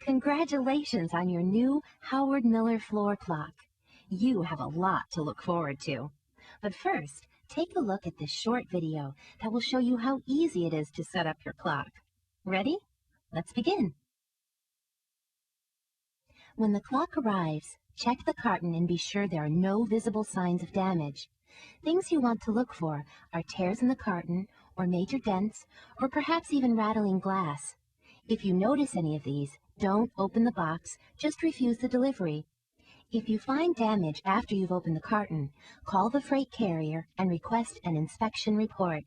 Congratulations on your new Howard Miller floor clock. You have a lot to look forward to. But first, take a look at this short video that will show you how easy it is to set up your clock. Ready? Let's begin. When the clock arrives, check the carton and be sure there are no visible signs of damage. Things you want to look for are tears in the carton, or major dents, or perhaps even rattling glass. If you notice any of these, don't open the box, just refuse the delivery. If you find damage after you've opened the carton, call the freight carrier and request an inspection report.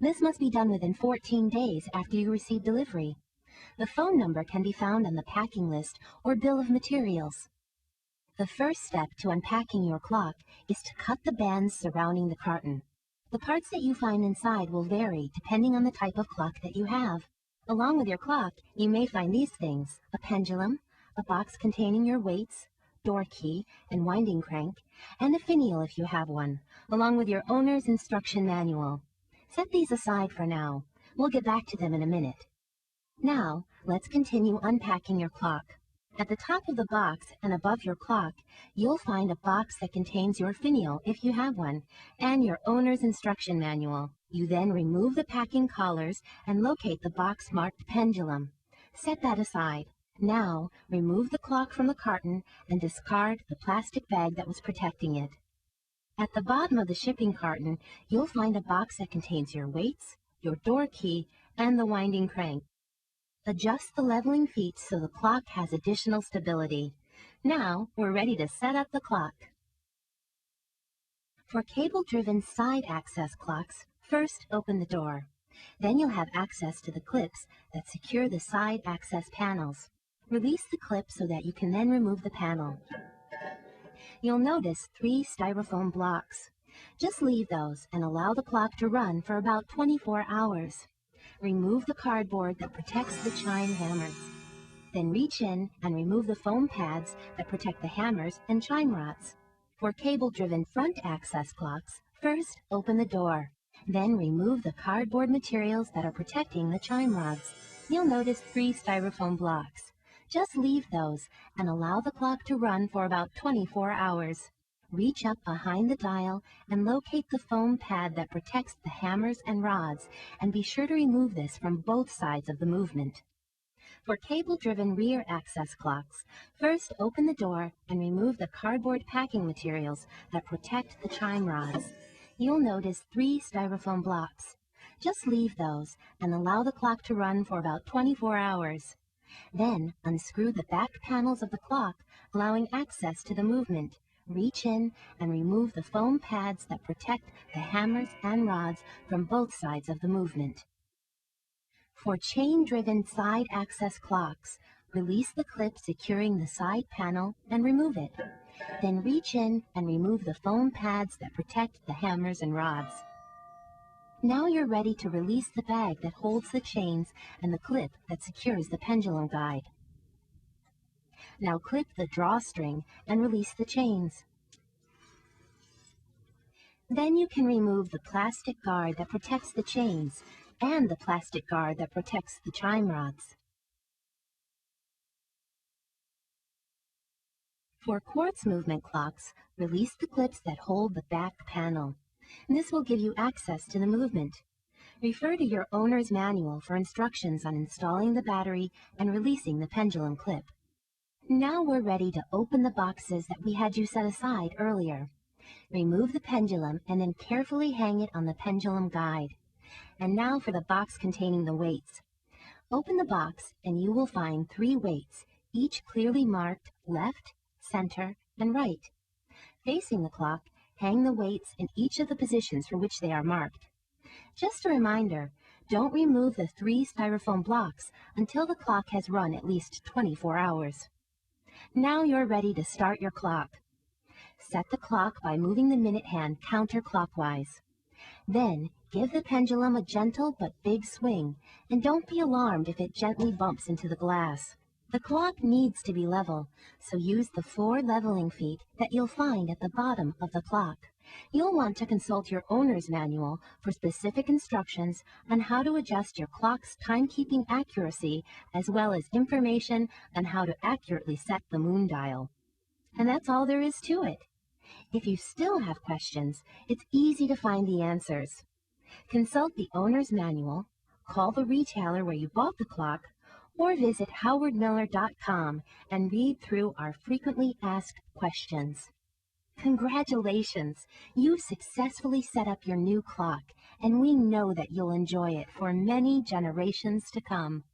This must be done within 14 days after you receive delivery. The phone number can be found on the packing list or bill of materials. The first step to unpacking your clock is to cut the bands surrounding the carton. The parts that you find inside will vary depending on the type of clock that you have. Along with your clock, you may find these things: a pendulum, a box containing your weights, door key and winding crank, and a finial if you have one, along with your owner's instruction manual. Set these aside for now. We'll get back to them in a minute. Now, let's continue unpacking your clock. At the top of the box and above your clock, you'll find a box that contains your finial, if you have one, and your owner's instruction manual. You then remove the packing collars and locate the box marked pendulum. Set that aside. Now, remove the clock from the carton and discard the plastic bag that was protecting it. At the bottom of the shipping carton, you'll find a box that contains your weights, your door key, and the winding crank. Adjust the leveling feet so the clock has additional stability. Now, we're ready to set up the clock. For cable-driven side access clocks, first open the door. Then you'll have access to the clips that secure the side access panels. Release the clip so that you can then remove the panel. You'll notice 3 styrofoam blocks. Just leave those and allow the clock to run for about 24 hours. Remove the cardboard that protects the chime hammers. Then reach in and remove the foam pads that protect the hammers and chime rods. For cable-driven front access clocks, first open the door. Then remove the cardboard materials that are protecting the chime rods. You'll notice 3 styrofoam blocks. Just leave those and allow the clock to run for about 24 hours. Reach up behind the dial and locate the foam pad that protects the hammers and rods, and be sure to remove this from both sides of the movement. For cable-driven rear access clocks, first open the door and remove the cardboard packing materials that protect the chime rods. You'll notice 3 styrofoam blocks. Just leave those and allow the clock to run for about 24 hours. Then unscrew the back panels of the clock, allowing access to the movement. Reach in and remove the foam pads that protect the hammers and rods from both sides of the movement. For chain-driven side access clocks, release the clip securing the side panel and remove it. Then reach in and remove the foam pads that protect the hammers and rods. Now you're ready to release the bag that holds the chains and the clip that secures the pendulum guide. Now clip the drawstring and release the chains. Then you can remove the plastic guard that protects the chains and the plastic guard that protects the chime rods. For quartz movement clocks, release the clips that hold the back panel. This will give you access to the movement. Refer to your owner's manual for instructions on installing the battery and releasing the pendulum clip. Now we're ready to open the boxes that we had you set aside earlier. Remove the pendulum and then carefully hang it on the pendulum guide. And now for the box containing the weights. Open the box and you will find 3 weights, each clearly marked left, center, and right. Facing the clock, hang the weights in each of the positions for which they are marked. Just a reminder, don't remove the 3 styrofoam blocks until the clock has run at least 24 hours. Now you're ready to start your clock. Set the clock by moving the minute hand counterclockwise. Then, give the pendulum a gentle but big swing, and don't be alarmed if it gently bumps into the glass. The clock needs to be level, so use the 4 leveling feet that you'll find at the bottom of the clock. You'll want to consult your owner's manual for specific instructions on how to adjust your clock's timekeeping accuracy, as well as information on how to accurately set the moon dial. And that's all there is to it. If you still have questions, it's easy to find the answers. Consult the owner's manual, call the retailer where you bought the clock, or visit howardmiller.com and read through our frequently asked questions. Congratulations! You've successfully set up your new clock, and we know that you'll enjoy it for many generations to come.